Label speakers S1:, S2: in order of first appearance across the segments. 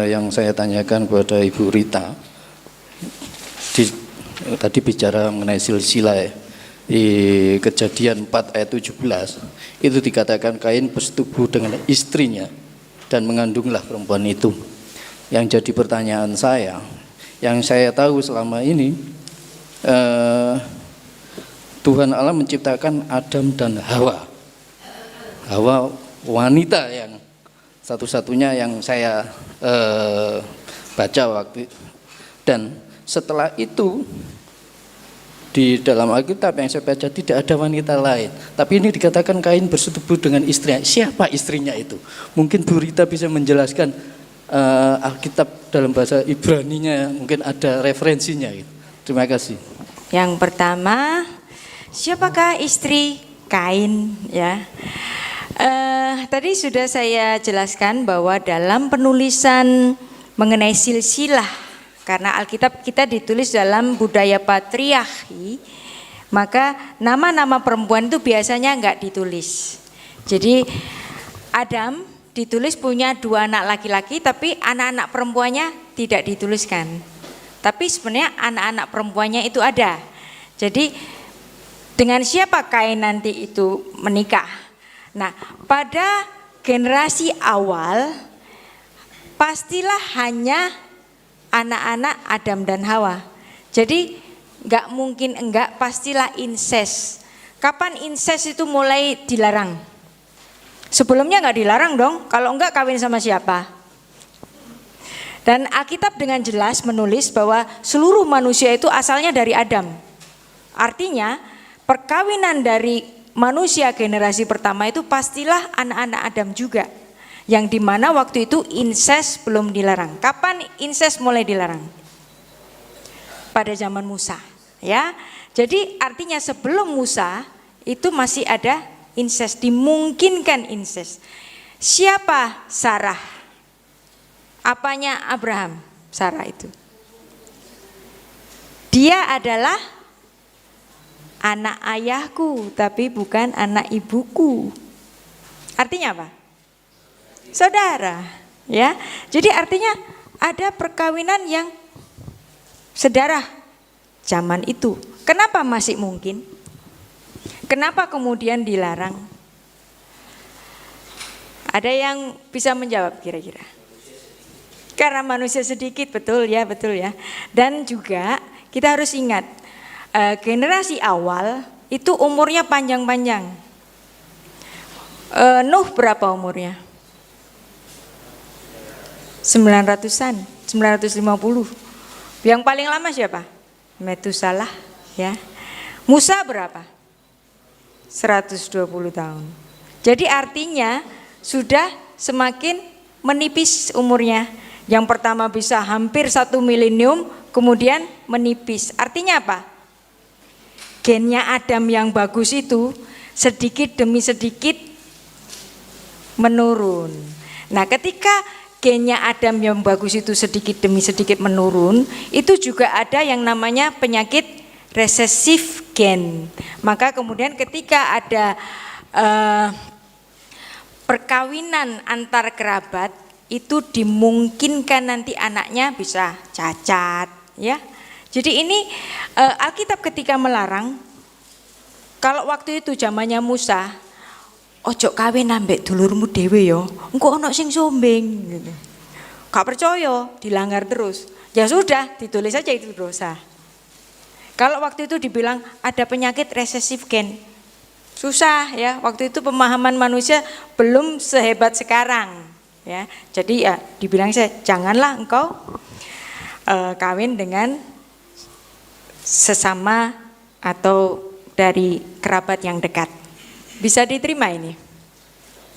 S1: yang saya tanyakan kepada Ibu Rita, tadi bicara mengenai silsilah ya. Di Kejadian 4 ayat 17 itu dikatakan Kain bersetubuh dengan istrinya dan mengandunglah perempuan itu. Yang jadi pertanyaan saya, yang saya tahu selama ini Tuhan Allah menciptakan Adam dan Hawa. Hawa wanita yang satu-satunya yang saya baca waktu, dan setelah itu di dalam Alkitab yang saya baca tidak ada wanita lain. Tapi ini dikatakan Kain bersetubuh dengan istrinya. Siapa istrinya itu? Mungkin Bu Rita bisa menjelaskan Alkitab dalam bahasa Ibraninya, mungkin ada referensinya. Terima kasih.
S2: Yang pertama, siapakah istri Kain? Ya, tadi sudah saya jelaskan bahwa dalam penulisan mengenai silsilah, karena Alkitab kita ditulis dalam budaya patriarki, maka nama-nama perempuan itu biasanya enggak ditulis. Jadi Adam ditulis punya 2 anak laki-laki, tapi anak-anak perempuannya tidak dituliskan. Tapi sebenarnya anak-anak perempuannya itu ada. Jadi dengan siapa Kain nanti itu menikah? Nah, pada generasi awal pastilah hanya anak-anak Adam dan Hawa. Jadi enggak mungkin enggak, pastilah incest. Kapan incest itu mulai dilarang? Sebelumnya enggak dilarang dong. Kalau enggak kawin sama siapa? Dan Alkitab dengan jelas menulis bahwa seluruh manusia itu asalnya dari Adam. Artinya perkawinan dari manusia generasi pertama itu pastilah anak-anak Adam juga. Yang dimana waktu itu incest belum dilarang. Kapan incest mulai dilarang? Pada zaman Musa, ya. Jadi artinya sebelum Musa itu masih ada incest, dimungkinkan incest. Siapa Sarah? Apanya Abraham? Sarah itu. Dia adalah anak ayahku, tapi bukan anak ibuku. Artinya apa? Saudara, ya. Jadi artinya ada perkawinan yang sedarah zaman itu. Kenapa masih mungkin? Kenapa kemudian dilarang? Ada yang bisa menjawab kira-kira? Karena manusia sedikit, betul ya. Dan juga kita harus ingat, generasi awal itu umurnya panjang-panjang. Nuh berapa umurnya? 900-an, 950. Yang paling lama siapa? Metusalah, ya. Musa berapa? 120 tahun. Jadi artinya sudah semakin menipis umurnya. Yang pertama bisa hampir 1 milenium, kemudian menipis. Artinya apa? Gennya Adam yang bagus itu sedikit demi sedikit menurun. Nah, ketika gennya Adam yang bagus itu sedikit demi sedikit menurun, itu juga ada yang namanya penyakit resesif gen. Maka kemudian ketika ada perkawinan antar kerabat, itu dimungkinkan nanti anaknya bisa cacat, ya. Jadi ini Alkitab ketika melarang, kalau waktu itu zamannya Musa, ojo kawin ambek dulurmu dhewe yo, engko ana sing sombeng gitu. Gak percaya, dilanggar terus. Ya sudah, ditulis saja itu dosa. Kalau waktu itu dibilang ada penyakit resesif gen, susah ya. Waktu itu pemahaman manusia belum sehebat sekarang, ya. Jadi ya dibilang saya janganlah engkau kawin dengan sesama atau dari kerabat yang dekat. Bisa diterima ini,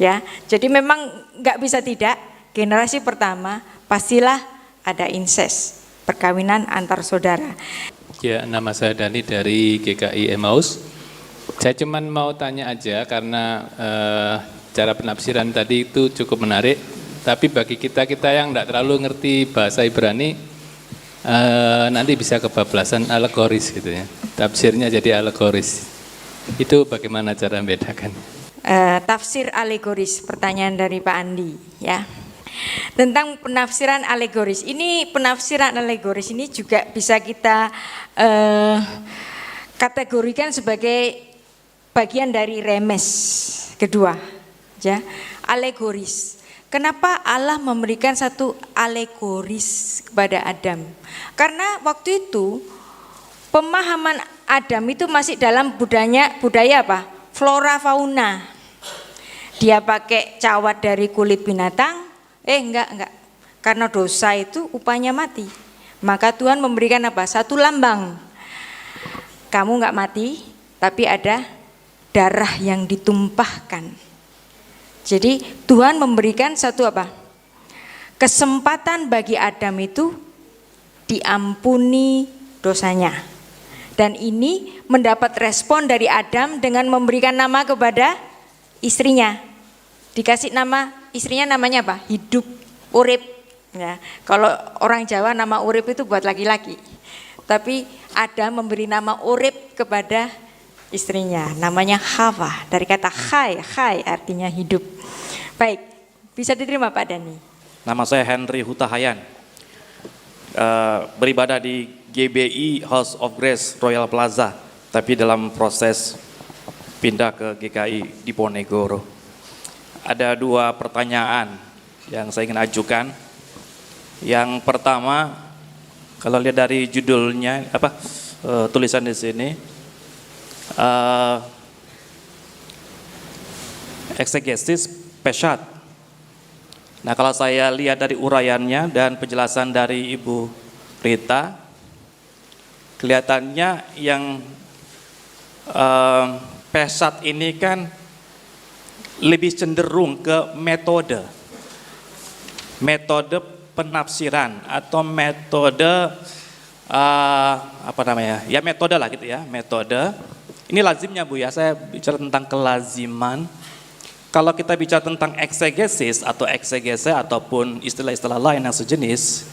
S2: ya. Jadi memang nggak bisa tidak. Generasi pertama pastilah ada incest, perkawinan antar saudara.
S3: Ya, nama saya Dani dari GKI Emmaus. Saya cuman mau tanya aja karena cara penafsiran tadi itu cukup menarik. Tapi bagi kita yang nggak terlalu ngerti bahasa Ibrani, nanti bisa kebablasan alegoris gitu ya. Tafsirnya jadi alegoris. Itu bagaimana cara membedakan?
S2: Tafsir alegoris, pertanyaan dari Pak Andi, ya. tentang penafsiran alegoris. Ini penafsiran alegoris ini juga bisa kita kategorikan sebagai bagian dari remes kedua, ya, alegoris. Kenapa Allah memberikan satu alegoris kepada Adam? Karena waktu itu pemahaman Adam itu masih dalam budaya apa? Flora fauna. Dia pakai cawat dari kulit binatang, enggak. Karena dosa itu upahnya mati. Maka Tuhan memberikan apa? Satu lambang. Kamu enggak mati, tapi ada darah yang ditumpahkan. Jadi Tuhan memberikan satu apa? Kesempatan bagi Adam itu diampuni dosanya. Dan ini mendapat respon dari Adam dengan memberikan nama kepada istrinya. Dikasih nama istrinya, namanya apa? Hidup, urip. Ya, kalau orang Jawa nama urip itu buat laki-laki. Tapi Adam memberi nama urip kepada istrinya, namanya Hawa, dari kata khai artinya hidup. Baik, bisa diterima Pak Dani.
S4: Nama saya Henry Hutahayan, beribadah di GBI House of Grace Royal Plaza, tapi dalam proses pindah ke GKI Diponegoro. Ada dua pertanyaan yang saya ingin ajukan. Yang pertama, kalau lihat dari judulnya, tulisan di sini, eksegesis Peshat. Nah, kalau saya lihat dari uraiannya dan penjelasan dari Ibu Rita, kelihatannya yang Peshat ini kan lebih cenderung ke metode penafsiran atau metode metode lah gitu ya, metode. Ini lazimnya Bu ya, saya bicara tentang kelaziman. Kalau kita bicara tentang eksegesis atau eksegese ataupun istilah-istilah lain yang sejenis,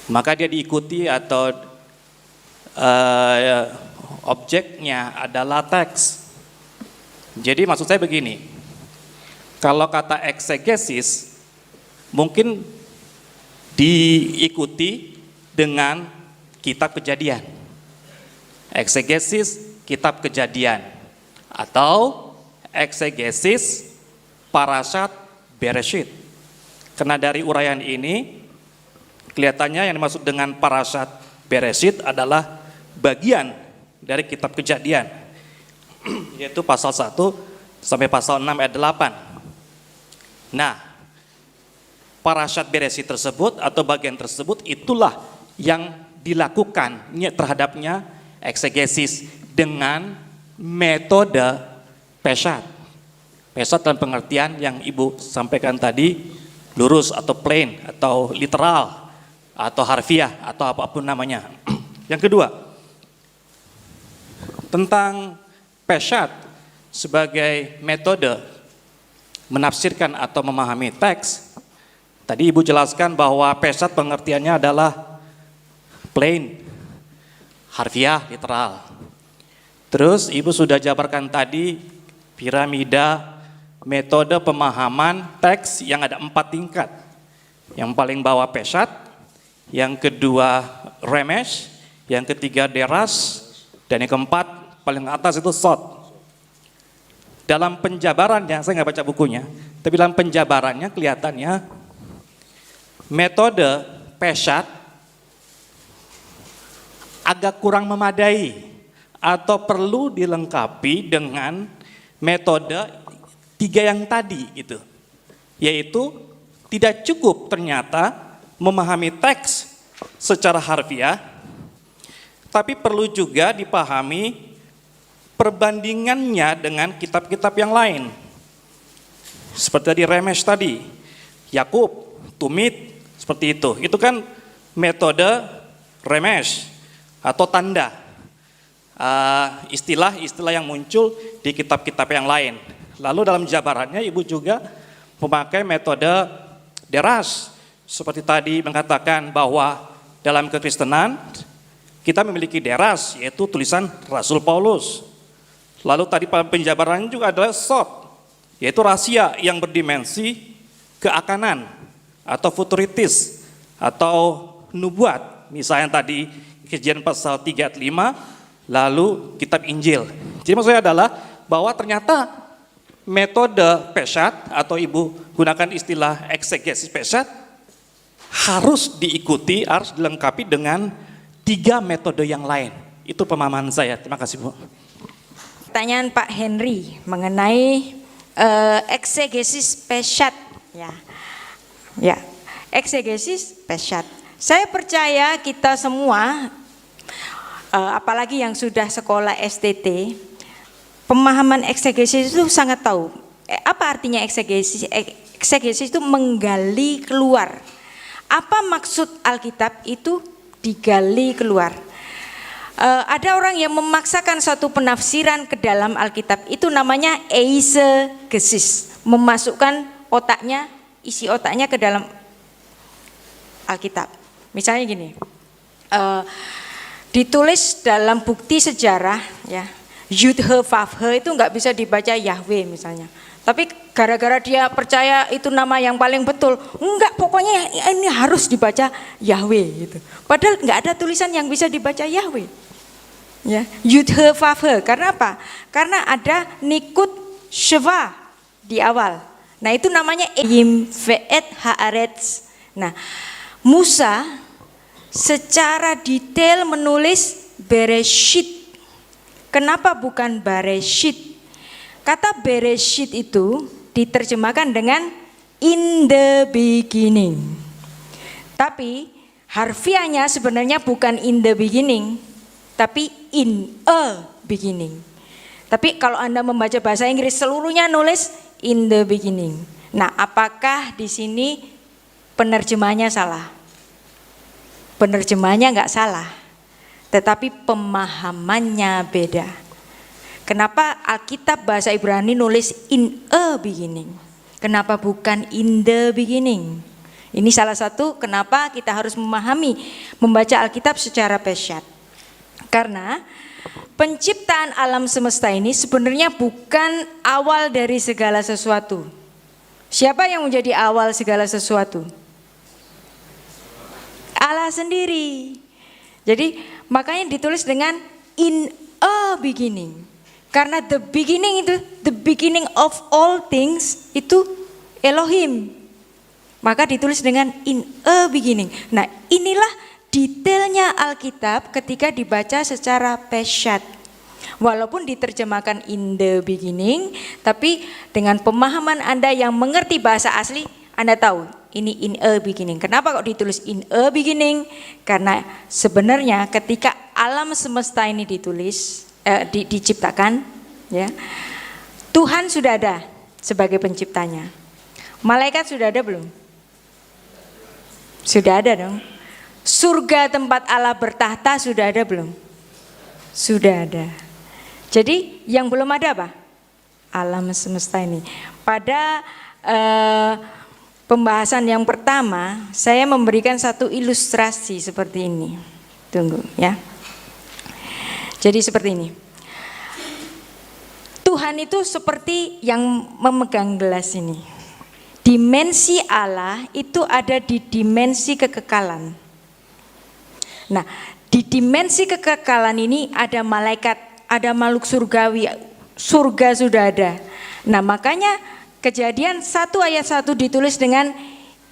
S4: maka dia diikuti atau objeknya adalah teks. Jadi maksud saya begini, kalau kata eksegesis mungkin diikuti dengan kitab Kejadian. Eksegesis kitab Kejadian atau eksegesis Parashat Bereshit. Karena dari uraian ini kelihatannya yang dimaksud dengan Parashat Bereshit adalah bagian dari kitab Kejadian, yaitu pasal 1 sampai pasal 6 ayat 8. Nah, Parashat Bereshit tersebut atau bagian tersebut itulah yang dilakukan terhadapnya eksegesis dengan metode Peshat. Peshat dalam pengertian yang Ibu sampaikan tadi, lurus atau plain atau literal atau harfiah atau apapun namanya. Yang kedua, tentang Peshat sebagai metode menafsirkan atau memahami teks. Tadi Ibu jelaskan bahwa Peshat pengertiannya adalah plain, harfiah, literal. Terus Ibu sudah jabarkan tadi piramida metode pemahaman teks yang ada 4 tingkat. Yang paling bawah Peshat, yang kedua Remesh, yang ketiga Deras, dan yang keempat paling atas itu Sot. Dalam penjabarannya, saya nggak baca bukunya, tapi dalam penjabarannya kelihatannya metode Peshat agak kurang memadai atau perlu dilengkapi dengan metode 3 yang tadi gitu. Yaitu tidak cukup ternyata memahami teks secara harfiah, tapi perlu juga dipahami perbandingannya dengan kitab-kitab yang lain. Seperti tadi Remesh tadi, Yakub, Tumit, seperti itu. Itu kan metode Remesh atau tanda. Istilah-istilah yang muncul di kitab-kitab yang lain. Lalu dalam jabarannya Ibu juga memakai metode Deras. Seperti tadi mengatakan bahwa dalam kekristenan kita memiliki Deras, yaitu tulisan Rasul Paulus. Lalu tadi penjabarannya juga adalah Sot, yaitu rahasia yang berdimensi keakanan atau futuritis atau nubuat. Misalnya tadi Kejadian pasal 3 ayat 5, lalu kitab Injil. Jadi maksudnya adalah bahwa ternyata metode peshat atau ibu gunakan istilah eksegesis peshat harus diikuti, harus dilengkapi dengan 3 metode yang lain. Itu pemahaman saya. Terima kasih, Bu.
S2: Pertanyaan Pak Henry mengenai eksegesis peshat, ya, eksegesis peshat. Saya percaya kita semua, apalagi yang sudah sekolah STT, pemahaman eksegesis itu sangat tahu. Apa artinya eksegesis? Eksegesis itu menggali keluar. Apa maksud Alkitab itu digali keluar? Ada orang yang memaksakan suatu penafsiran ke dalam Alkitab, itu namanya eisegesis, memasukkan otaknya, isi otaknya ke dalam Alkitab. Misalnya gini, ditulis dalam bukti sejarah, ya, Yud-He Vav-He itu nggak bisa dibaca Yahweh misalnya. Tapi gara-gara dia percaya itu nama yang paling betul, enggak, pokoknya ini harus dibaca Yahweh gitu. Padahal nggak ada tulisan yang bisa dibaca Yahweh. Ya, Yud-He Vav-He. Karena apa? Karena ada Nikut Sheva di awal. Nah, itu namanya Yim Ve'et Haaretz. Nah, Musa secara detail menulis Bereshit. Kenapa bukan Bareshit? Kata Bereshit itu diterjemahkan dengan in the beginning. Tapi harfiahnya sebenarnya bukan in the beginning, tapi in a beginning. Tapi kalau Anda membaca bahasa Inggris seluruhnya nulis in the beginning. Nah, apakah di sini penerjemahnya salah? Penerjemahnya enggak salah, tetapi pemahamannya beda. Kenapa Alkitab bahasa Ibrani nulis in a beginning? Kenapa bukan in the beginning? Ini salah satu kenapa kita harus membaca Alkitab secara peshat. Karena penciptaan alam semesta ini sebenarnya bukan awal dari segala sesuatu. Siapa yang menjadi awal segala sesuatu? Allah sendiri. Jadi makanya ditulis dengan in a beginning. Karena the beginning itu, the beginning of all things itu Elohim. Maka ditulis dengan in a beginning. Nah, inilah detailnya Alkitab ketika dibaca secara peshat. Walaupun diterjemahkan in the beginning, tapi dengan pemahaman Anda yang mengerti bahasa asli, Anda tahu ini in a beginning. Kenapa kok ditulis in a beginning? Karena sebenarnya ketika alam semesta ini diciptakan, ya, Tuhan sudah ada sebagai penciptanya. Malaikat sudah ada belum? Sudah ada dong. Surga tempat Allah bertahta sudah ada belum? Sudah ada. Jadi yang belum ada apa? Alam semesta ini. Pada pembahasan yang pertama, saya memberikan satu ilustrasi seperti ini. Tunggu ya. Jadi seperti ini. Tuhan itu seperti yang memegang gelas ini. Dimensi Allah itu ada di dimensi kekekalan. Nah, di dimensi kekekalan ini ada malaikat, ada makhluk surgawi, surga sudah ada. Nah, makanya Kejadian 1 ayat 1 ditulis dengan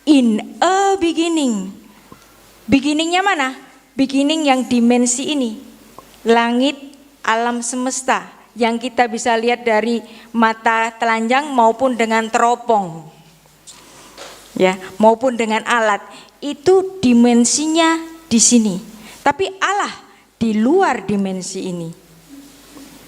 S2: in a beginning. Beginningnya mana? Beginning yang dimensi ini. Langit, alam semesta yang kita bisa lihat dari mata telanjang maupun dengan teropong. Ya, maupun dengan alat. Itu dimensinya di sini. Tapi Allah di luar dimensi ini.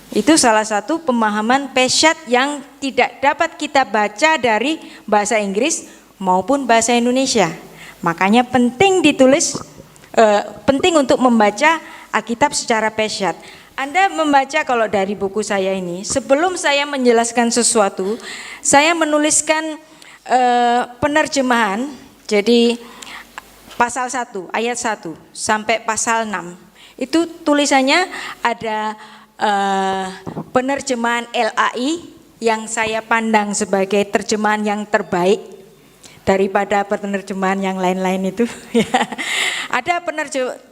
S2: Itu salah satu pemahaman peshat yang tidak dapat kita baca dari bahasa Inggris maupun bahasa Indonesia. Makanya penting ditulis, penting untuk membaca Alkitab secara peshat. Anda membaca kalau dari buku saya ini, sebelum saya menjelaskan sesuatu, saya menuliskan penerjemahan. Jadi pasal 1, ayat 1 sampai pasal 6. Itu tulisannya ada penerjemahan LAI yang saya pandang sebagai terjemahan yang terbaik. daripada penerjemahan yang lain-lain itu. Ada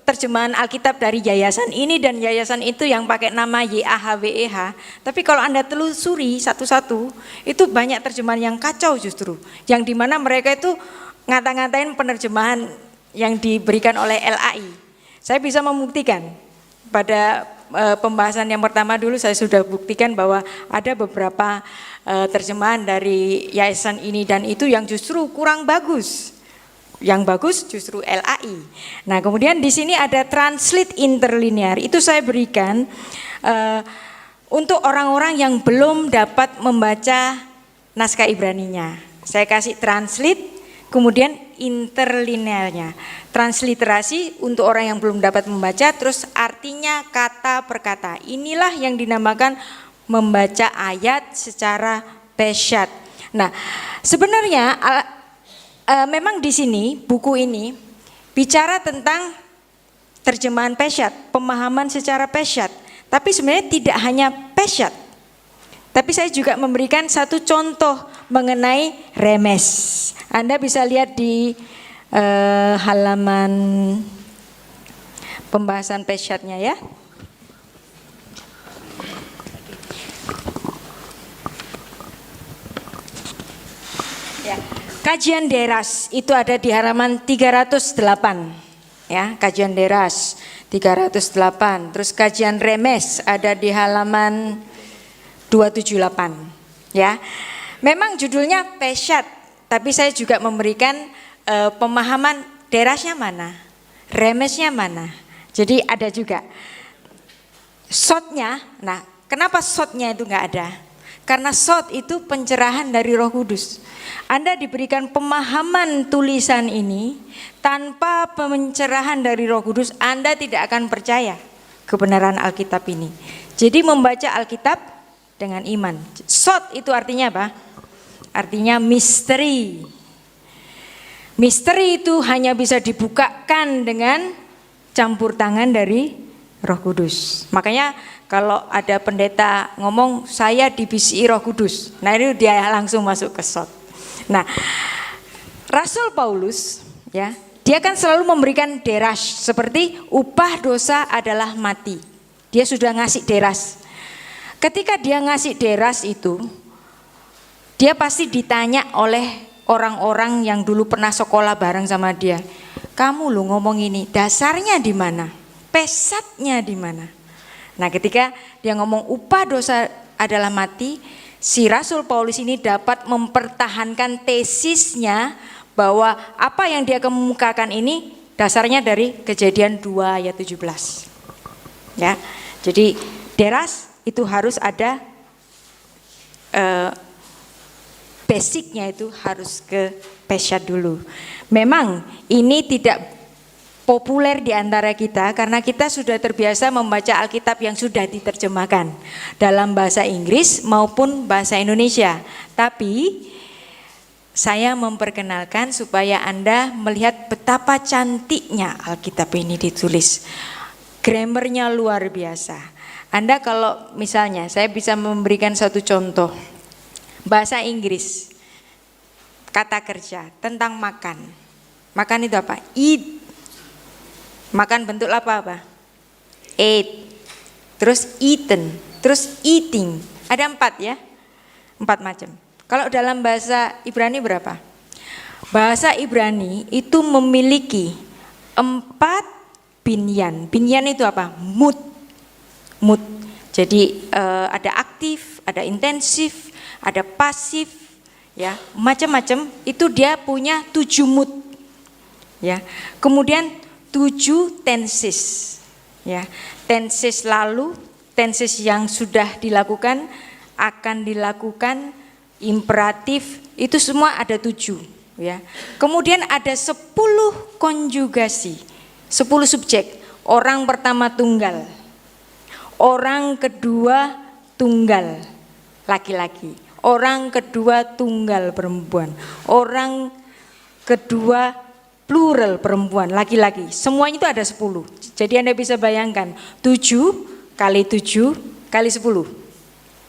S2: terjemahan Alkitab dari yayasan ini dan yayasan itu yang pakai nama YAHWEH. Tapi kalau Anda telusuri satu-satu, itu banyak terjemahan yang kacau justru. Yang dimana mereka itu ngata-ngatain penerjemahan yang diberikan oleh LAI. Saya bisa membuktikan pada pembahasan yang pertama dulu saya sudah buktikan bahwa ada beberapa terjemahan dari yayasan ini dan itu yang justru kurang bagus. Yang bagus justru LAI. Nah, kemudian di sini ada translate interlinear. Itu saya berikan untuk orang-orang yang belum dapat membaca naskah Ibraninya. Saya kasih translate, kemudian interlinearnya. Transliterasi untuk orang yang belum dapat membaca, terus artinya kata per kata. Inilah yang dinamakan membaca ayat secara peshat. Nah, sebenarnya memang di sini buku ini bicara tentang terjemahan peshat, pemahaman secara peshat. Tapi sebenarnya tidak hanya peshat. Tapi saya juga memberikan satu contoh mengenai remes. Anda bisa lihat di halaman pembahasan peshatnya ya. Kajian Deras itu ada di halaman 308 ya, kajian Deras 308. Terus kajian Remes ada di halaman 278 ya. Memang judulnya peshat, tapi saya juga memberikan pemahaman Derasnya mana, Remesnya mana. Jadi ada juga shotnya. Nah, kenapa shotnya itu enggak ada? Karena shot itu pencerahan dari Roh Kudus. Anda diberikan pemahaman tulisan ini tanpa pencerahan dari Roh Kudus, Anda tidak akan percaya kebenaran Alkitab ini. Jadi membaca Alkitab dengan iman. Shot itu artinya apa? Artinya misteri. Misteri itu hanya bisa dibukakan dengan campur tangan dari Roh Kudus. Makanya kalau ada pendeta ngomong saya dibisiki Roh Kudus, nah itu dia langsung masuk ke shot. Nah, Rasul Paulus ya, dia kan selalu memberikan deras seperti upah dosa adalah mati. Dia sudah ngasih deras. Ketika dia ngasih deras itu, dia pasti ditanya oleh orang-orang yang dulu pernah sekolah bareng sama dia. Kamu lu ngomong ini, dasarnya di mana? Pesatnya di mana? Nah, ketika dia ngomong upah dosa adalah mati, si Rasul Paulus ini dapat mempertahankan tesisnya bahwa apa yang dia kemukakan ini dasarnya dari Kejadian 2 ayat 17. Ya. Jadi deras itu harus ada basicnya, itu harus ke peshat dulu. Memang ini tidak populer di antara kita karena kita sudah terbiasa membaca Alkitab yang sudah diterjemahkan dalam bahasa Inggris maupun bahasa Indonesia. Tapi saya memperkenalkan supaya Anda melihat betapa cantiknya Alkitab ini ditulis. Grammarnya luar biasa. Anda kalau misalnya saya bisa memberikan satu contoh. Bahasa Inggris, kata kerja tentang makan. Makan itu apa? Eat. Makan bentuk apa? Ate. Terus eaten. Terus eating. Ada 4 ya. 4 macam. Kalau dalam bahasa Ibrani berapa? Bahasa Ibrani itu memiliki 4 binyan. Binyan itu apa? Mood. Mood. Jadi ada aktif, ada intensif, ada pasif, ya, macam-macam. Itu dia punya 7 mood, ya. Kemudian 7 tenses, ya. Tenses lalu, tenses yang sudah dilakukan, akan dilakukan, imperatif, itu semua ada 7, ya. Kemudian ada 10 konjugasi, 10 subjek. Orang pertama tunggal, orang kedua tunggal laki-laki, orang kedua tunggal perempuan, orang kedua plural perempuan laki-laki. Semuanya itu ada 10. Jadi Anda bisa bayangkan 7 kali 7 kali 10,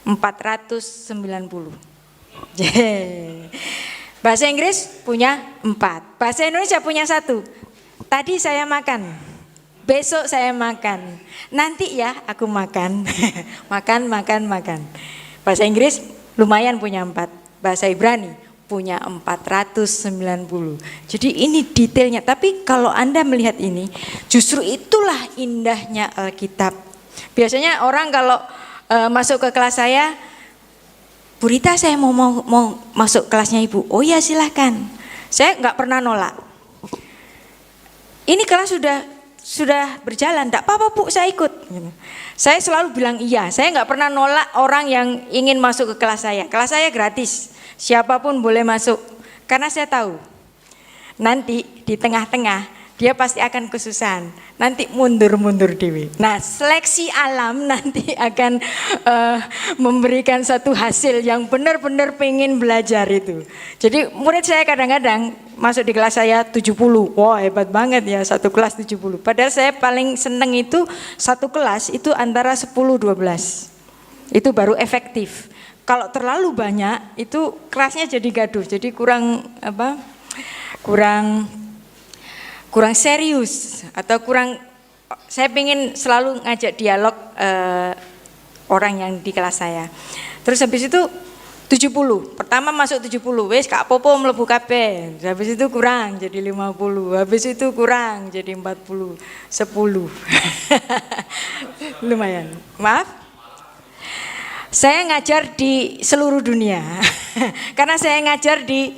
S2: 490. Bahasa Inggris punya 4. Bahasa Indonesia punya 1. Tadi saya makan. Besok saya makan. Nanti ya aku makan. makan. Bahasa Inggris lumayan punya 4. Bahasa Ibrani punya 490. Jadi ini detailnya. Tapi kalau Anda melihat ini, justru itulah indahnya Alkitab. Biasanya orang kalau masuk ke kelas saya, Bu Rita, saya mau masuk kelasnya Ibu. Oh ya silahkan. Saya nggak pernah nolak. Ini kelas sudah berjalan, tidak apa-apa Bu, saya ikut. Saya selalu bilang iya. Saya nggak pernah nolak orang yang ingin masuk ke kelas saya. Kelas saya gratis, siapapun boleh masuk. Karena saya tahu nanti di tengah-tengah dia pasti akan kesusahan. Nanti mundur-mundur dewi. Nah, seleksi alam nanti akan memberikan satu hasil yang benar-benar pengen belajar itu. Jadi murid saya kadang-kadang masuk di kelas saya 70. Wah, hebat banget ya, satu kelas 70. Padahal saya paling seneng itu satu kelas itu antara 10-12. Itu baru efektif. Kalau terlalu banyak itu kelasnya jadi gaduh. Jadi kurang serius atau saya pengen selalu ngajak dialog orang yang di kelas saya. Terus habis itu 70, pertama masuk 70, wes Kak Popo mlebu kabeh. Habis itu kurang jadi 50, habis itu kurang jadi 40, 10. Lumayan, maaf. Saya ngajar di seluruh dunia, karena saya ngajar di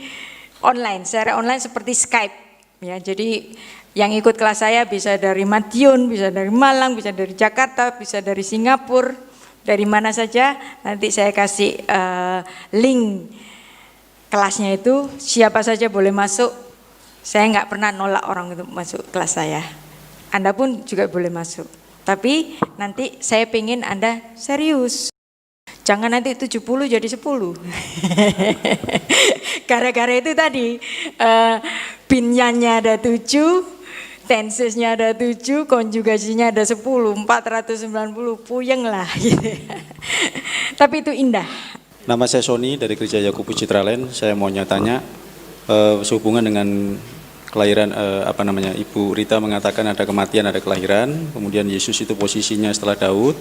S2: online, secara online seperti Skype. Ya, jadi yang ikut kelas saya bisa dari Madiun, bisa dari Malang, bisa dari Jakarta, bisa dari Singapura, dari mana saja. Nanti saya kasih link kelasnya itu, siapa saja boleh masuk. Saya nggak pernah nolak orang untuk masuk kelas saya. Anda pun juga boleh masuk. Tapi nanti saya pengen Anda serius. Jangan nanti 70 jadi 10. Gara-gara itu tadi binyanya ada 7, tensesnya ada 7, konjugasinya ada 10, 490, puyeng lah gitu. Tapi itu indah.
S5: Nama saya Sony dari Gereja Yakobus Citraland. Saya mau tanya sehubungan dengan kelahiran Ibu Rita mengatakan ada kematian, ada kelahiran, kemudian Yesus itu posisinya setelah Daud.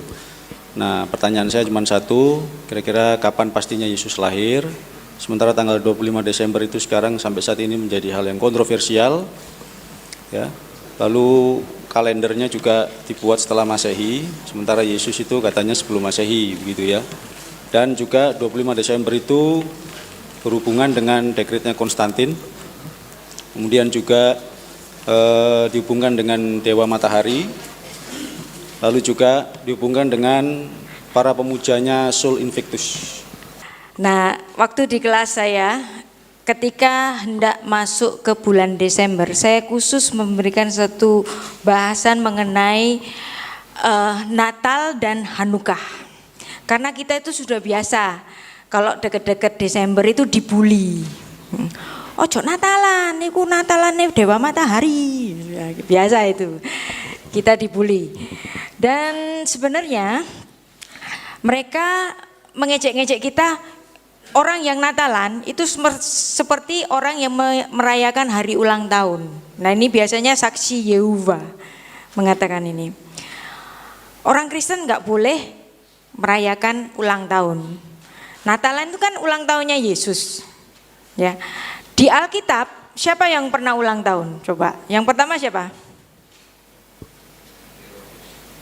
S5: Nah, pertanyaan saya cuma satu, kira-kira kapan pastinya Yesus lahir? Sementara tanggal 25 Desember itu sekarang sampai saat ini menjadi hal yang kontroversial. Ya. Lalu kalendernya juga dibuat setelah Masehi, sementara Yesus itu katanya sebelum Masehi, begitu ya. Dan juga 25 Desember itu berhubungan dengan dekretnya Konstantin. Kemudian juga dihubungkan dengan Dewa Matahari. Lalu juga dihubungkan dengan para pemujanya Sol Invictus.
S2: Nah, waktu di kelas saya, ketika hendak masuk ke bulan Desember, saya khusus memberikan satu bahasan mengenai Natal dan Hanukkah. Karena kita itu sudah biasa, kalau deket-deket Desember itu dibully. Ojo Natalan, niku Natalan Dewa Matahari. Biasa itu, kita dibully. Dan sebenarnya mereka mengejek-ngejek kita, orang yang Natalan itu seperti orang yang merayakan hari ulang tahun. Nah, ini biasanya saksi Yehova mengatakan ini. Orang Kristen nggak boleh merayakan ulang tahun. Natalan itu kan ulang tahunnya Yesus. Ya. Di Alkitab siapa yang pernah ulang tahun? Coba. Yang pertama siapa?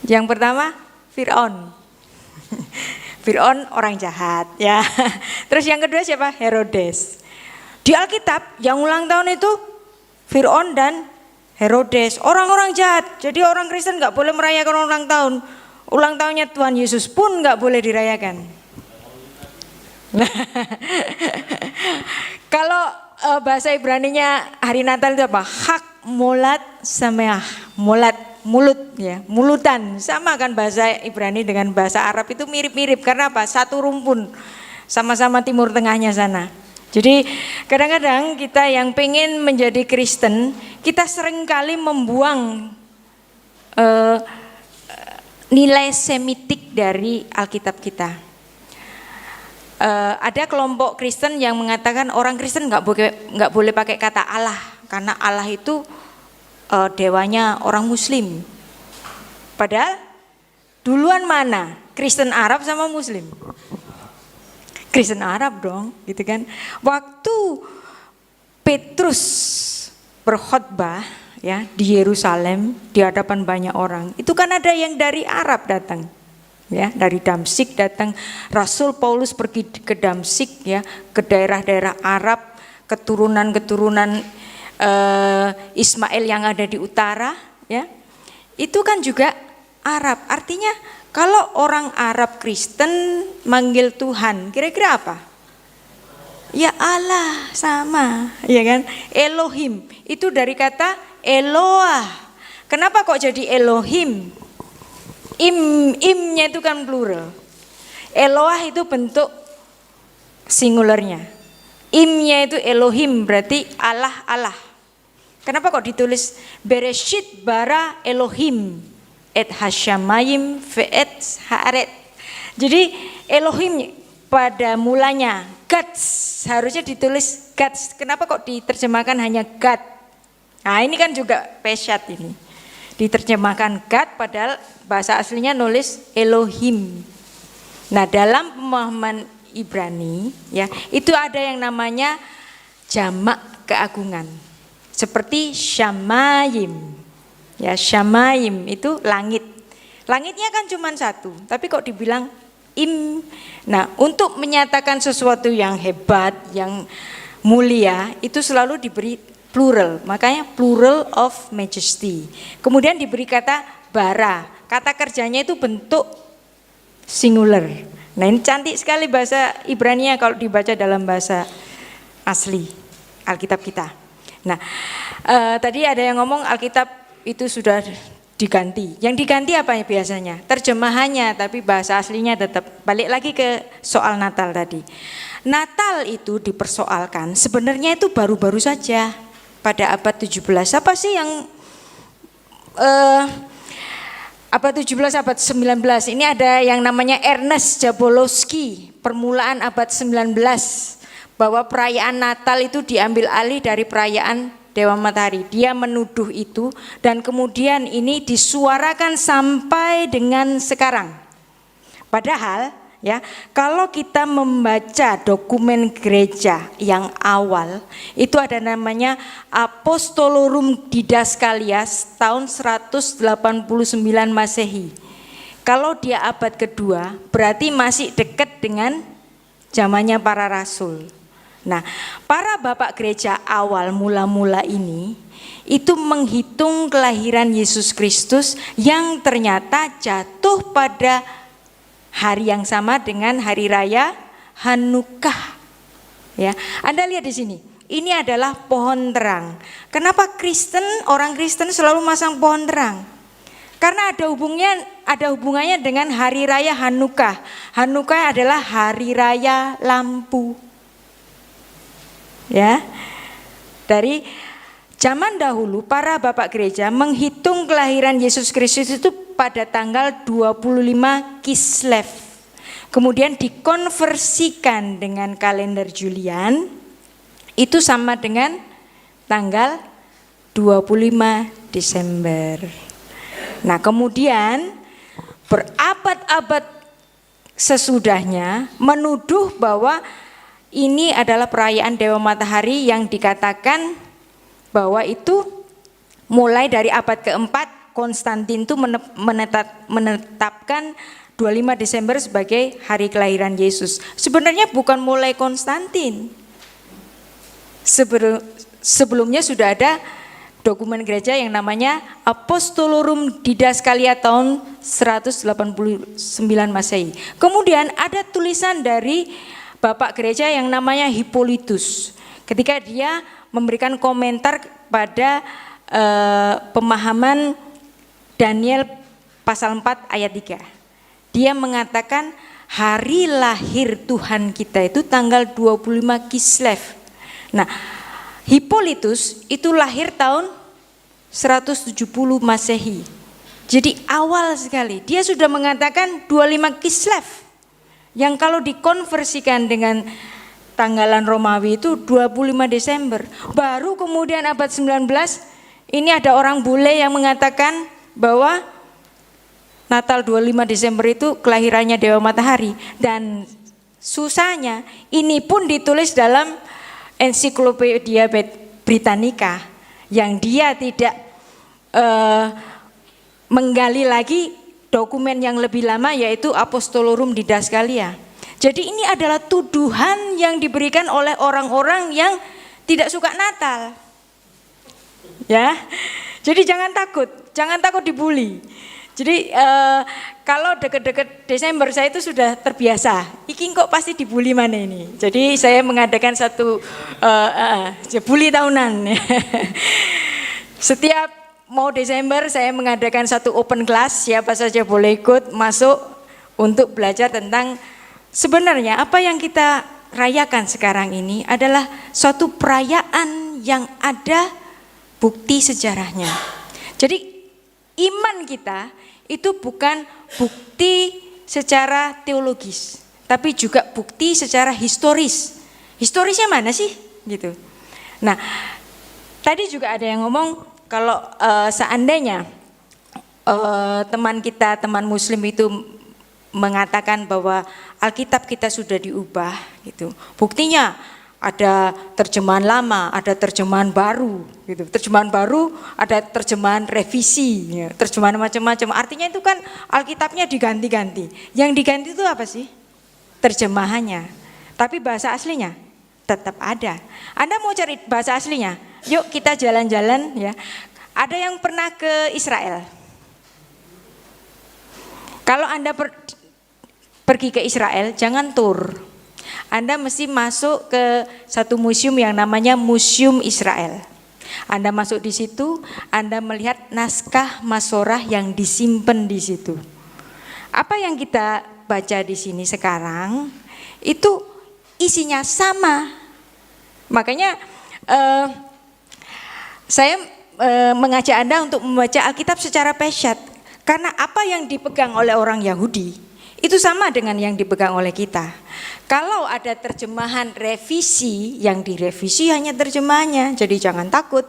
S2: Yang pertama Fir'aun. Fir'aun orang jahat ya. Terus yang kedua siapa? Herodes. Di Alkitab yang ulang tahun itu Fir'aun dan Herodes, orang-orang jahat. Jadi orang Kristen nggak boleh merayakan ulang tahun. Ulang tahunnya Tuhan Yesus pun nggak boleh dirayakan. Kalau bahasa Ibraninya hari Natal itu apa? Hak molat sameah, molat mulut ya, mulutan. Sama kan bahasa Ibrani dengan bahasa Arab itu mirip-mirip karena apa? Satu rumpun, sama-sama Timur Tengahnya sana. Jadi kadang-kadang kita yang pengen menjadi Kristen, kita seringkali membuang nilai semitik dari Alkitab kita. ada kelompok Kristen yang mengatakan orang Kristen nggak boleh pakai kata Allah karena Allah itu dewanya orang Muslim. Padahal duluan mana? Kristen Arab sama Muslim? Kristen Arab dong, gitu kan. Waktu Petrus berkhotbah ya di Yerusalem di hadapan banyak orang, itu kan ada yang dari Arab datang. Ya, dari Damsyik datang. Rasul Paulus pergi ke Damsyik ya, ke daerah-daerah Arab, keturunan-keturunan Ismail yang ada di utara ya. Itu kan juga Arab. Artinya kalau orang Arab Kristen manggil Tuhan, kira-kira apa? Ya Allah, sama, ya kan? Elohim itu dari kata Eloah. Kenapa kok jadi Elohim? Imnya itu kan plural. Eloah itu bentuk singularnya. Imnya itu Elohim, berarti Allah Allah. Kenapa kok ditulis Bereshit bara Elohim et hashamayim ve'et haaret. Jadi Elohim pada mulanya God, harusnya ditulis God. Kenapa kok diterjemahkan hanya God? Nah ini kan juga pesyat ini. Diterjemahkan God padahal bahasa aslinya nulis Elohim. Nah dalam pemahaman Ibrani ya itu ada yang namanya jamak keagungan seperti Shamayim ya. Shamayim itu langit, langitnya kan cuma satu tapi kok dibilang Im. Nah untuk menyatakan sesuatu yang hebat yang mulia itu selalu diberi plural, makanya plural of majesty. Kemudian diberi kata bara, kata kerjanya itu bentuk singular. Nah ini cantik sekali bahasa Ibrania kalau dibaca dalam bahasa asli Alkitab kita. Nah tadi ada yang ngomong Alkitab itu sudah diganti. Yang diganti apa ya biasanya? Terjemahannya, tapi bahasa aslinya tetap. Balik lagi ke soal Natal tadi. Natal itu dipersoalkan sebenarnya itu baru-baru saja. Pada abad 17, apa sih yang abad 17, abad 19, ini ada yang namanya Ernest Jabolowski, permulaan abad 19, bahwa perayaan Natal itu diambil alih dari perayaan Dewa Matahari. Dia menuduh itu dan kemudian ini disuarakan sampai dengan sekarang. Padahal ya, kalau kita membaca dokumen gereja yang awal itu ada namanya Apostolorum Didaskalias tahun 189 Masehi. Kalau dia abad kedua berarti masih dekat dengan zamannya para rasul. Nah, para bapak gereja awal mula-mula ini itu menghitung kelahiran Yesus Kristus yang ternyata jatuh pada hari yang sama dengan hari raya Hanukkah. Ya, Anda lihat di sini. Ini adalah pohon terang. Kenapa orang Kristen selalu masang pohon terang? Karena ada hubungannya dengan hari raya Hanukkah. Hanukkah adalah hari raya lampu. Ya. Dari zaman dahulu para bapak gereja menghitung kelahiran Yesus Kristus itu pada tanggal 25 Kislev. Kemudian dikonversikan dengan kalender Julian itu sama dengan tanggal 25 Desember. Nah, kemudian berabad-abad sesudahnya menuduh bahwa ini adalah perayaan Dewa Matahari yang dikatakan bahwa itu mulai dari abad keempat Konstantin itu menetapkan 25 Desember sebagai hari kelahiran Yesus. Sebenarnya bukan mulai Konstantin. Sebelumnya sudah ada dokumen gereja yang namanya Apostolorum Didaskalia tahun 189 Masehi. Kemudian ada tulisan dari bapak gereja yang namanya Hippolytus. Ketika dia memberikan komentar pada pemahaman Daniel pasal 4 ayat 3. Dia mengatakan hari lahir Tuhan kita itu tanggal 25 Kislev. Nah, Hippolytus itu lahir tahun 170 Masehi. Jadi awal sekali. Dia sudah mengatakan 25 Kislev. yang kalau dikonversikan dengan tanggalan Romawi itu 25 Desember. Baru kemudian abad 19 ini ada orang bule yang mengatakan bahwa Natal 25 Desember itu kelahirannya Dewa Matahari. Dan susahnya ini pun ditulis dalam Ensiklopedia Britannica yang dia tidak menggali lagi dokumen yang lebih lama, yaitu Apostolorum Didascalia. Jadi ini adalah tuduhan yang diberikan oleh orang-orang yang tidak suka Natal. Ya. Jadi jangan takut dibully. Jadi kalau deket-deket Desember saya itu sudah terbiasa. Iki kok pasti dibully mana ini. Jadi saya mengadakan satu bully tahunan. Setiap mau Desember saya mengadakan satu open class, siapa saja boleh ikut masuk untuk belajar tentang sebenarnya apa yang kita rayakan sekarang ini adalah suatu perayaan yang ada bukti sejarahnya. Jadi iman kita itu bukan bukti secara teologis, tapi juga bukti secara historis. Historisnya mana sih? Gitu. Nah, tadi juga ada yang ngomong kalau seandainya teman Muslim itu mengatakan bahwa Alkitab kita sudah diubah, gitu. Buktinya ada terjemahan lama, ada terjemahan baru, gitu. Terjemahan baru, ada terjemahan revisi, ya. Terjemahan macam-macam. Artinya itu kan Alkitabnya diganti-ganti. Yang diganti itu apa sih? Terjemahannya. Tapi bahasa aslinya tetap ada. Anda mau cari bahasa aslinya? Yuk kita jalan-jalan, ya. Ada yang pernah ke Israel? Kalau Anda pergi ke Israel, jangan tur. Anda mesti masuk ke satu museum yang namanya Museum Israel. Anda masuk di situ, Anda melihat naskah Masorah yang disimpan di situ. Apa yang kita baca di sini sekarang itu isinya sama. Makanya saya mengajak Anda untuk membaca Alkitab secara pesyat. Karena apa yang dipegang oleh orang Yahudi itu sama dengan yang dipegang oleh kita. Kalau ada terjemahan revisi, yang direvisi hanya terjemahannya. Jadi jangan takut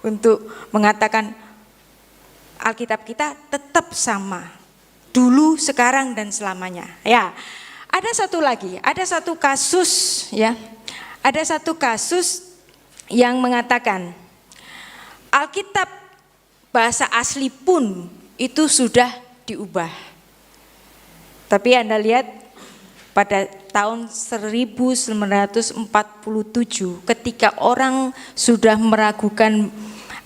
S2: untuk mengatakan Alkitab kita tetap sama. Dulu, sekarang, dan selamanya. Ya, ada satu lagi, ada satu kasus, ya. Ada satu kasus yang mengatakan Alkitab bahasa asli pun itu sudah diubah. Tapi Anda lihat pada tahun 1947 ketika orang sudah meragukan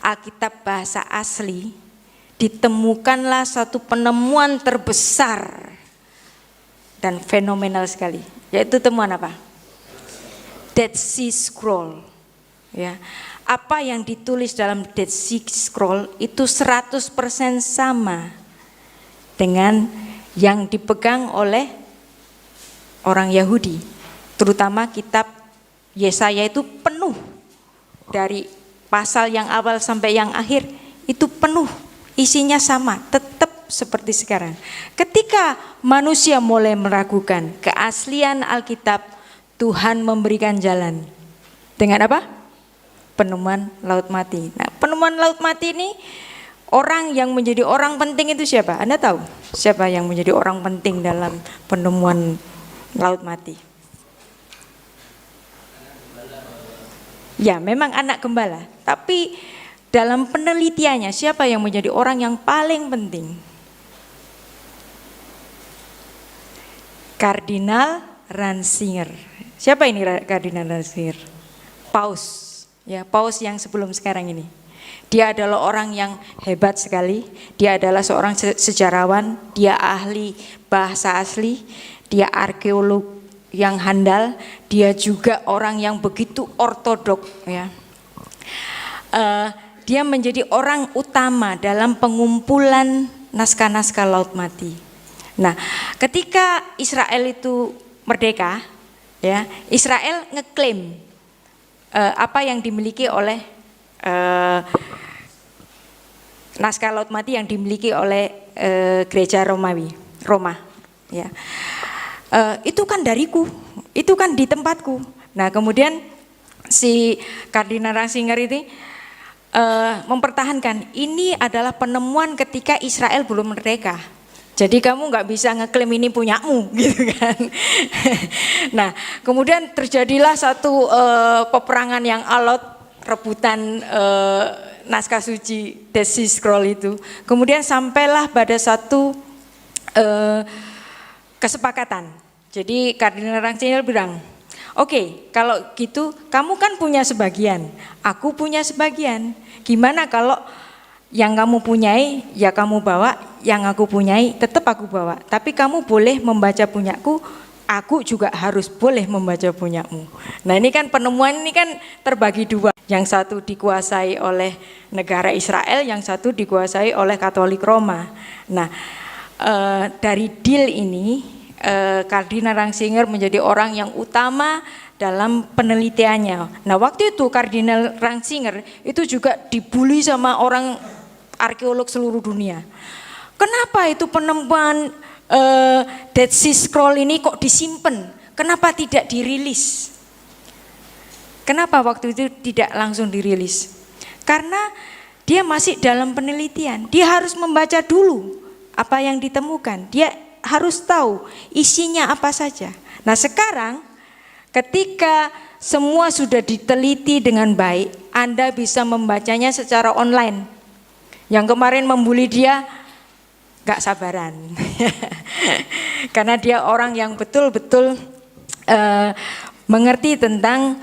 S2: Alkitab bahasa asli, ditemukanlah satu penemuan terbesar dan fenomenal sekali. Yaitu temuan apa? Dead Sea Scroll. Ya. Apa yang ditulis dalam Dead Sea Scroll itu 100% sama dengan yang dipegang oleh orang Yahudi, terutama kitab Yesaya itu penuh dari pasal yang awal sampai yang akhir itu penuh, isinya sama, tetap seperti sekarang. Ketika manusia mulai meragukan keaslian Alkitab, Tuhan memberikan jalan dengan apa? Penemuan Laut Mati. Nah, penemuan Laut Mati ini orang yang menjadi orang penting itu siapa? Anda tahu siapa yang menjadi orang penting dalam penemuan Laut Mati? Ya, memang anak gembala. Tapi dalam penelitiannya siapa yang menjadi orang yang paling penting? Kardinal Ratzinger. Siapa ini Kardinal Ratzinger? Paus. Ya, Paus yang sebelum sekarang ini. Dia adalah orang yang hebat sekali. Dia adalah seorang sejarawan. Dia ahli bahasa asli. Dia arkeolog yang handal. Dia juga orang yang begitu ortodok. Ya. Dia menjadi orang utama dalam pengumpulan naskah-naskah Laut Mati. Nah, ketika Israel itu merdeka, ya, Israel ngeklaim apa yang dimiliki oleh naskah Laut Mati yang dimiliki oleh gereja Roma, ya. itu kan dariku, itu kan di tempatku. Nah kemudian si Kardinal Ratzinger ini mempertahankan ini adalah penemuan ketika Israel belum merdeka. Jadi kamu nggak bisa ngeklaim ini punyamu, gitu kan? Nah, kemudian terjadilah satu peperangan yang alot, rebutan naskah suci Dead Sea Scroll itu. Kemudian sampailah pada satu kesepakatan. Jadi Kardinal Ratzinger bilang, oke, kalau gitu kamu kan punya sebagian, aku punya sebagian. Gimana kalau yang kamu punyai ya kamu bawa, yang aku punyai tetap aku bawa. Tapi kamu boleh membaca punyaku, aku juga harus boleh membaca punyamu. Nah ini kan penemuan ini kan terbagi dua. Yang satu dikuasai oleh negara Israel, yang satu dikuasai oleh Katolik Roma. Nah dari deal ini Kardinal Ratzinger menjadi orang yang utama dalam penelitiannya. Nah waktu itu Kardinal Ratzinger itu juga dibully sama orang arkeolog seluruh dunia. Kenapa itu penemuan Dead Sea Scroll ini kok disimpan? Kenapa tidak dirilis? Kenapa waktu itu tidak langsung dirilis? Karena dia masih dalam penelitian. Dia harus membaca dulu apa yang ditemukan. Dia harus tahu isinya apa saja. Nah sekarang ketika semua sudah diteliti dengan baik, Anda bisa membacanya secara online. Yang kemarin membuli dia gak sabaran. Karena dia orang yang betul-betul mengerti tentang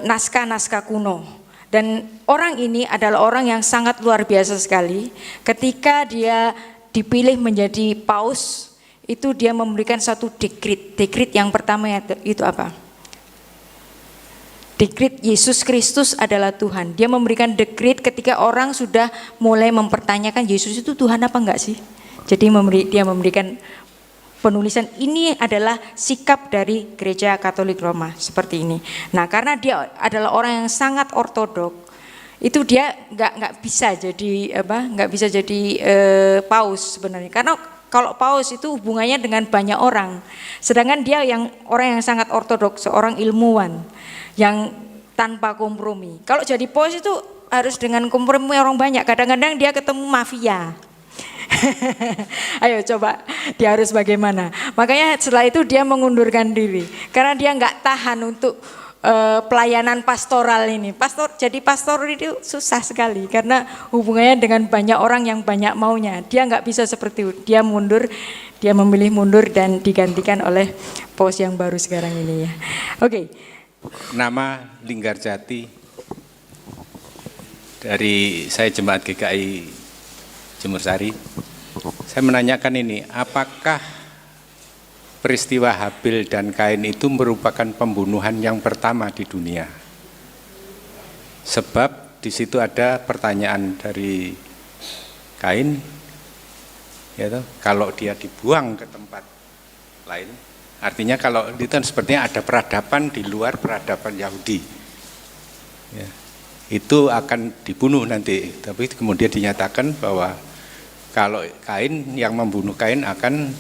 S2: naskah-naskah kuno. Dan orang ini adalah orang yang sangat luar biasa sekali. Ketika dia dipilih menjadi paus, itu dia memberikan satu dekrit. Dekrit yang pertama itu apa? Dekrit Yesus Kristus adalah Tuhan. Dia memberikan dekrit ketika orang sudah mulai mempertanyakan Yesus itu Tuhan apa enggak sih. Jadi dia memberikan penulisan ini adalah sikap dari Gereja Katolik Roma seperti ini. Nah karena dia adalah orang yang sangat ortodok, itu dia nggak bisa jadi nggak bisa jadi paus sebenarnya. Karena kalau paus itu hubungannya dengan banyak orang, sedangkan dia yang orang yang sangat ortodok, seorang ilmuwan yang tanpa kompromi. Kalau jadi paus itu harus dengan kompromi orang banyak. Kadang-kadang dia ketemu mafia. Ayo coba dia harus bagaimana. Makanya setelah itu dia mengundurkan diri karena dia nggak tahan untuk pelayanan pastoral ini. Jadi pastor itu susah sekali karena hubungannya dengan banyak orang yang banyak maunya. Dia nggak bisa seperti itu. Dia mundur, dia memilih mundur dan digantikan oleh paus yang baru sekarang ini ya. Oke.
S6: Nama Linggarjati, dari saya Jemaat GKI Jemur Sari. Saya menanyakan ini, apakah peristiwa Habil dan Kain itu merupakan pembunuhan yang pertama di dunia? Sebab di situ ada pertanyaan dari Kain, ya toh, kalau dia dibuang ke tempat lain, artinya kalau itu kan sepertinya ada peradaban di luar peradaban Yahudi, ya, itu akan dibunuh nanti. Tapi kemudian dinyatakan bahwa kalau Kain, yang membunuh Kain akan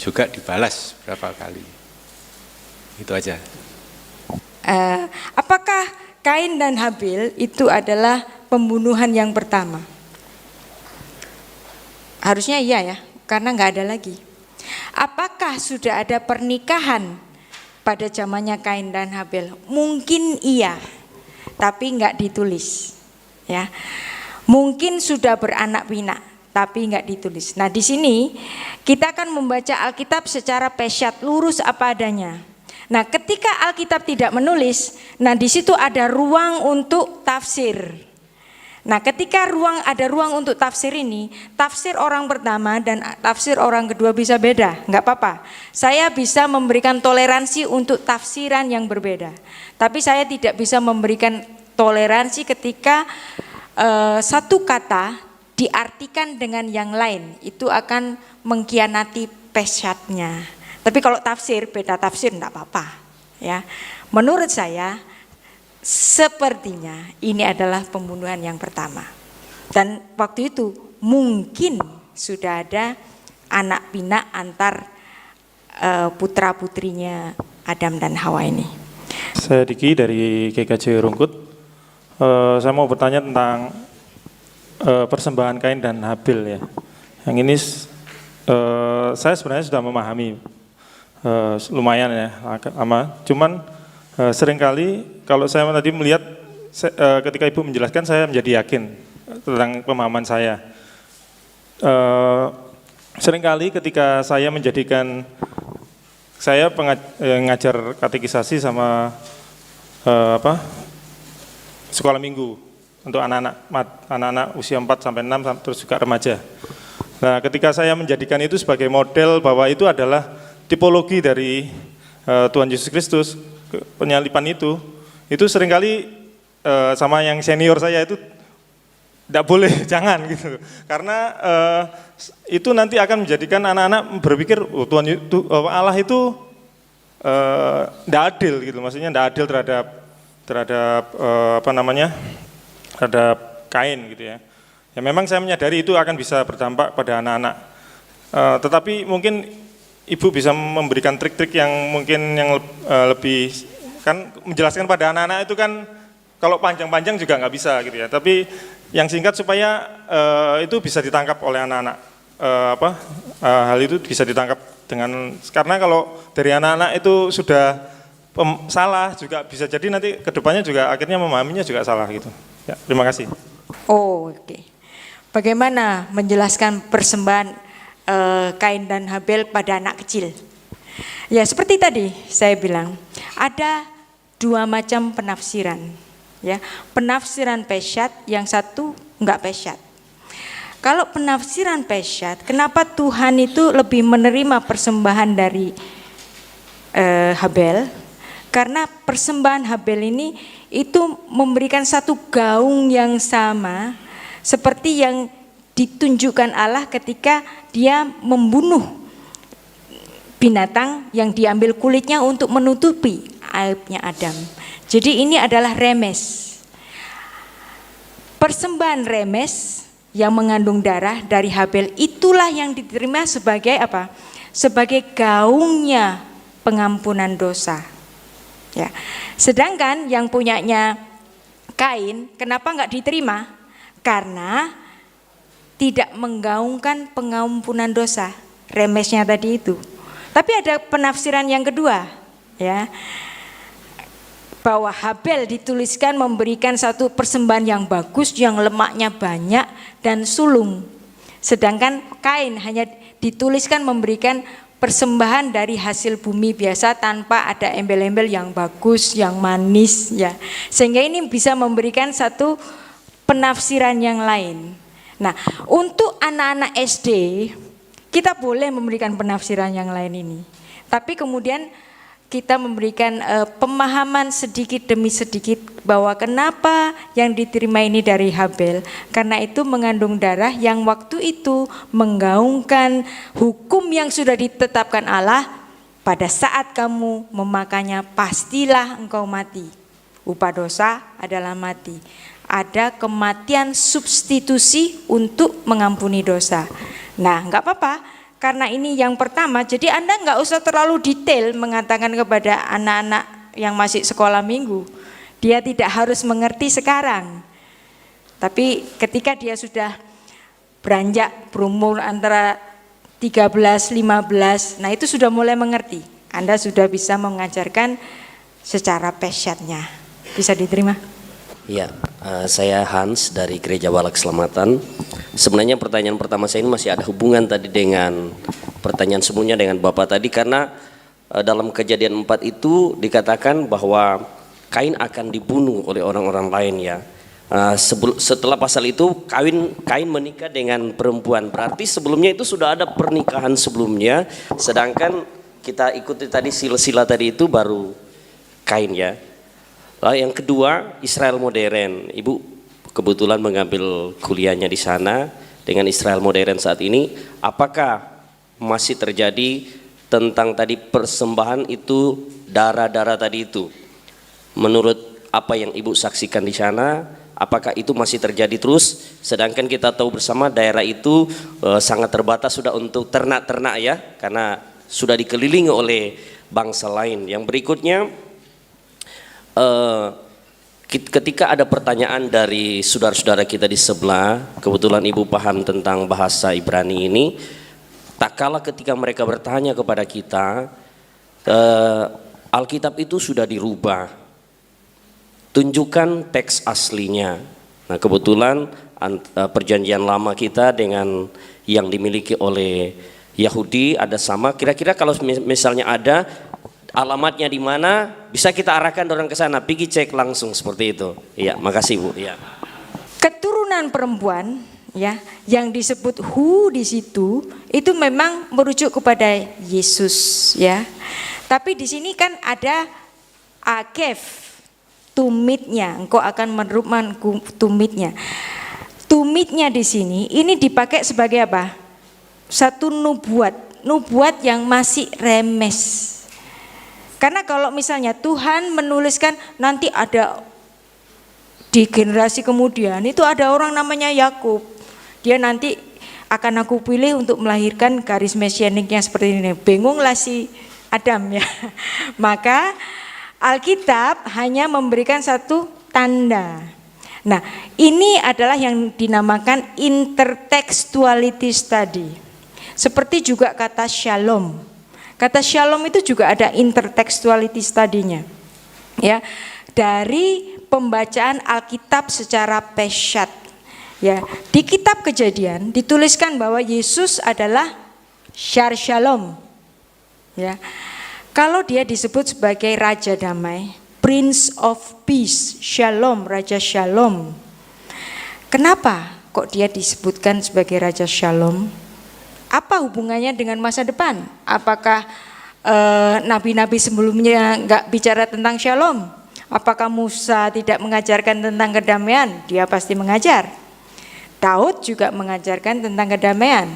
S6: juga dibalas berapa kali. Itu aja.
S2: Apakah Kain dan Habil itu adalah pembunuhan yang pertama? Harusnya iya ya, karena nggak ada lagi. Apakah sudah ada pernikahan pada zamannya Kain dan Habil? Mungkin iya, tapi nggak ditulis. Ya, mungkin sudah beranak pinak, tapi nggak ditulis. Nah di sini kita akan membaca Alkitab secara pesyat, lurus apa adanya. Nah ketika Alkitab tidak menulis, nah di situ ada ruang untuk tafsir. Nah ketika ada ruang untuk tafsir ini, tafsir orang pertama dan tafsir orang kedua bisa beda, nggak apa-apa. Saya bisa memberikan toleransi untuk tafsiran yang berbeda, tapi saya tidak bisa memberikan toleransi ketika satu kata diartikan dengan yang lain, itu akan mengkhianati pesyatnya. Tapi kalau tafsir, beda tafsir enggak apa-apa ya. Menurut saya sepertinya ini adalah pembunuhan yang pertama. Dan waktu itu mungkin sudah ada anak pinak antar putra-putrinya Adam dan Hawa ini.
S7: Saya Diki dari GKJ Rungkut. Saya mau bertanya tentang persembahan Kain dan Habil ya. Yang ini saya sebenarnya sudah memahami lumayan ya lama. Cuman seringkali kalau saya tadi melihat ketika Ibu menjelaskan saya menjadi yakin tentang pemahaman saya. Seringkali ketika saya menjadikan saya ngajar katekisasi sama sekolah minggu untuk anak-anak usia 4 sampai 6 terus juga remaja. Nah, ketika saya menjadikan itu sebagai model bahwa itu adalah tipologi dari Tuhan Yesus Kristus, penyalipan itu seringkali sama yang senior saya itu tidak boleh, jangan gitu. Karena itu nanti akan menjadikan anak-anak berpikir Tuhan Allah itu tidak adil gitu. Maksudnya tidak adil terhadap terhadap Kain gitu ya. Ya memang saya menyadari itu akan bisa berdampak pada anak-anak. Tetapi mungkin Ibu bisa memberikan trik-trik yang mungkin yang lebih kan menjelaskan pada anak-anak itu kan kalau panjang-panjang juga nggak bisa gitu ya. Tapi yang singkat supaya itu bisa ditangkap oleh anak-anak. Hal itu bisa ditangkap dengan karena kalau dari anak-anak itu sudah salah juga bisa jadi nanti kedepannya juga akhirnya memahaminya juga salah gitu. Ya, terima kasih.
S2: Oh, oke. Bagaimana menjelaskan persembahan Kain dan Habel pada anak kecil? Ya seperti tadi saya bilang ada dua macam penafsiran. Ya, penafsiran pesyat, yang satu enggak pesyat. Kalau penafsiran pesyat, kenapa Tuhan itu lebih menerima persembahan dari Habel? Karena persembahan Habel ini itu memberikan satu gaung yang sama seperti yang ditunjukkan Allah ketika dia membunuh binatang yang diambil kulitnya untuk menutupi aibnya Adam. Jadi ini adalah remes. Persembahan remes yang mengandung darah dari Habel itulah yang diterima sebagai apa? Sebagai gaungnya pengampunan dosa. Ya. Sedangkan yang punyanya Kain, kenapa enggak diterima? Karena tidak menggaungkan pengampunan dosa, remesnya tadi itu. Tapi ada penafsiran yang kedua, ya. Bahwa Habel dituliskan memberikan satu persembahan yang bagus, yang lemaknya banyak dan sulung. Sedangkan Kain hanya dituliskan memberikan persembahan dari hasil bumi biasa tanpa ada embel-embel yang bagus, yang manis ya. Sehingga ini bisa memberikan satu penafsiran yang lain. Nah, untuk anak-anak SD kita boleh memberikan penafsiran yang lain ini. Tapi kemudian kita memberikan pemahaman sedikit demi sedikit bahwa kenapa yang diterima ini dari Habel, karena itu mengandung darah yang waktu itu menggaungkan hukum yang sudah ditetapkan Allah, pada saat kamu memakannya pastilah engkau mati, upah dosa adalah mati. Ada kematian substitusi untuk mengampuni dosa. Nah, enggak apa-apa. Karena ini yang pertama, jadi Anda enggak usah terlalu detail mengatakan kepada anak-anak yang masih sekolah minggu. Dia tidak harus mengerti sekarang. Tapi ketika dia sudah beranjak berumur antara 13, 15, nah itu sudah mulai mengerti. Anda sudah bisa mengajarkan secara pesyatnya. Bisa diterima?
S8: Ya, saya Hans dari Gereja Walak Keselamatan. Sebenarnya pertanyaan pertama saya ini masih ada hubungan tadi dengan pertanyaan sebelumnya dengan Bapak tadi, karena dalam Kejadian 4 itu dikatakan bahwa Kain akan dibunuh oleh orang-orang lain ya. Setelah pasal itu Kain menikah dengan perempuan, berarti sebelumnya itu sudah ada pernikahan sebelumnya, sedangkan kita ikuti tadi sila-sila tadi itu baru Kain ya. Lalu yang kedua, Israel modern. Ibu kebetulan mengambil kuliahnya di sana dengan Israel modern saat ini. Apakah masih terjadi tentang tadi persembahan itu, darah-darah tadi itu? Menurut apa yang Ibu saksikan di sana, apakah itu masih terjadi terus? Sedangkan kita tahu bersama daerah itu sangat terbatas sudah untuk ternak-ternak ya, karena sudah dikelilingi oleh bangsa lain. Yang berikutnya, ketika ada pertanyaan dari saudara-saudara kita di sebelah, kebetulan Ibu paham tentang bahasa Ibrani ini, tak kalah ketika mereka bertanya kepada kita, Alkitab itu sudah dirubah, tunjukkan teks aslinya. Nah, kebetulan perjanjian lama kita dengan yang dimiliki oleh Yahudi ada sama. Kira-kira kalau misalnya ada alamatnya di mana, bisa kita arahkan orang ke sana, pergi cek langsung seperti itu. Iya, makasih Bu. Iya.
S2: Keturunan perempuan ya yang disebut Hu di situ itu memang merujuk kepada Yesus ya. Tapi di sini kan ada akef tumitnya, engkau akan menerima tumitnya. Tumitnya di sini ini dipakai sebagai apa? Satu nubuat yang masih remes. Karena kalau misalnya Tuhan menuliskan nanti ada di generasi kemudian itu ada orang namanya Yakub, dia nanti akan aku pilih untuk melahirkan garis mesianiknya seperti ini. Bingunglah si Adam ya. Maka Alkitab hanya memberikan satu tanda. Nah, ini adalah yang dinamakan intertextuality study. Seperti juga kata shalom. Kata shalom itu juga ada intertextuality study-nya. Ya, dari pembacaan Alkitab secara peshat. Ya, di kitab Kejadian dituliskan bahwa Yesus adalah Shar Shalom. Ya. Kalau dia disebut sebagai Raja Damai, Prince of Peace, Shalom, Raja Shalom. Kenapa kok dia disebutkan sebagai Raja Shalom? Apa hubungannya dengan masa depan? Apakah nabi-nabi sebelumnya enggak bicara tentang Shalom? Apakah Musa tidak mengajarkan tentang kedamaian? Dia pasti mengajar. Daud juga mengajarkan tentang kedamaian.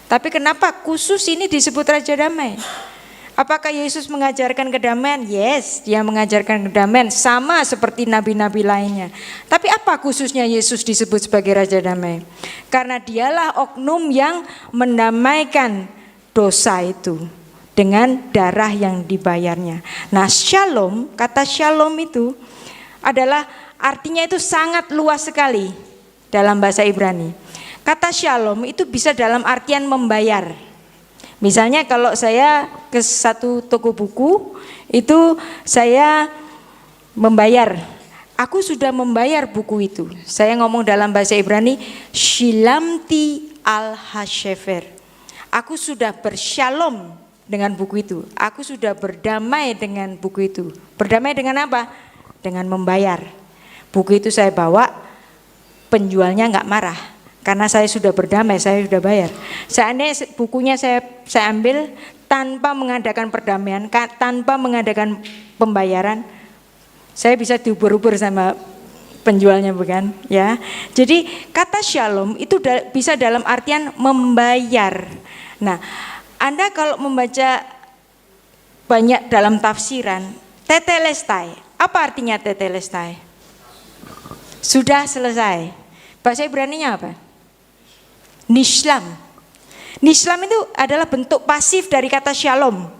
S2: Tapi kenapa khusus ini disebut Raja Damai? Apakah Yesus mengajarkan kedamaian? Yes, dia mengajarkan kedamaian sama seperti nabi-nabi lainnya. Tapi apa khususnya Yesus disebut sebagai Raja Damai? Karena dialah oknum yang mendamaikan dosa itu dengan darah yang dibayarnya. Nah, shalom, kata shalom itu adalah artinya itu sangat luas sekali dalam bahasa Ibrani. Kata shalom itu bisa dalam artian membayar. Misalnya kalau saya ke satu toko buku, itu saya membayar. Aku sudah membayar buku itu. Saya ngomong dalam bahasa Ibrani, shilamti al-hashefer. Aku sudah bershalom dengan buku itu. Aku sudah berdamai dengan buku itu. Berdamai dengan apa? Dengan membayar. Buku itu saya bawa, penjualnya enggak marah. Karena saya sudah berdamai, saya sudah bayar. Seandainya bukunya saya ambil tanpa mengadakan perdamaian, tanpa mengadakan pembayaran, saya bisa diubur-ubur sama penjualnya, bukan? Ya. Jadi kata shalom itu bisa dalam artian membayar. Nah, Anda kalau membaca banyak dalam tafsiran, tetelestai. Apa artinya tetelestai? Sudah selesai. Bahasa Ibraninya apa? Nishlam. Nishlam itu adalah bentuk pasif dari kata shalom.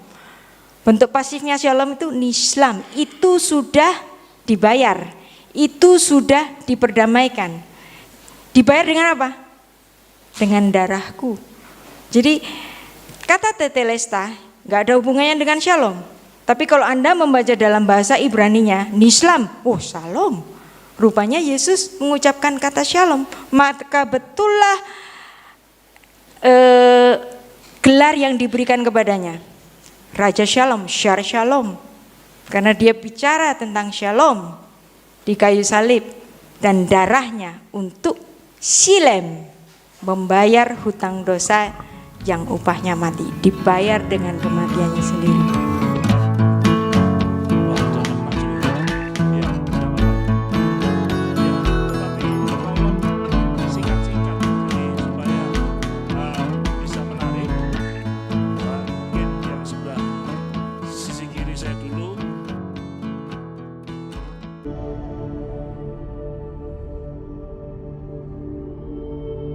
S2: Bentuk pasifnya shalom itu nishlam. Itu sudah dibayar. Itu sudah diperdamaikan. Dibayar dengan apa? Dengan darahku. Jadi kata tetelesta nggak ada hubungannya dengan shalom. Tapi kalau Anda membaca dalam bahasa Ibraninya, nishlam, oh shalom. Rupanya Yesus mengucapkan kata shalom. Maka betullah gelar yang diberikan kepadanya, Raja Shalom, Shar Shalom, karena dia bicara tentang shalom di kayu salib dan darahnya untuk silem, membayar hutang dosa yang upahnya mati, dibayar dengan kematiannya sendiri.
S9: Sisi kiri saya dulu.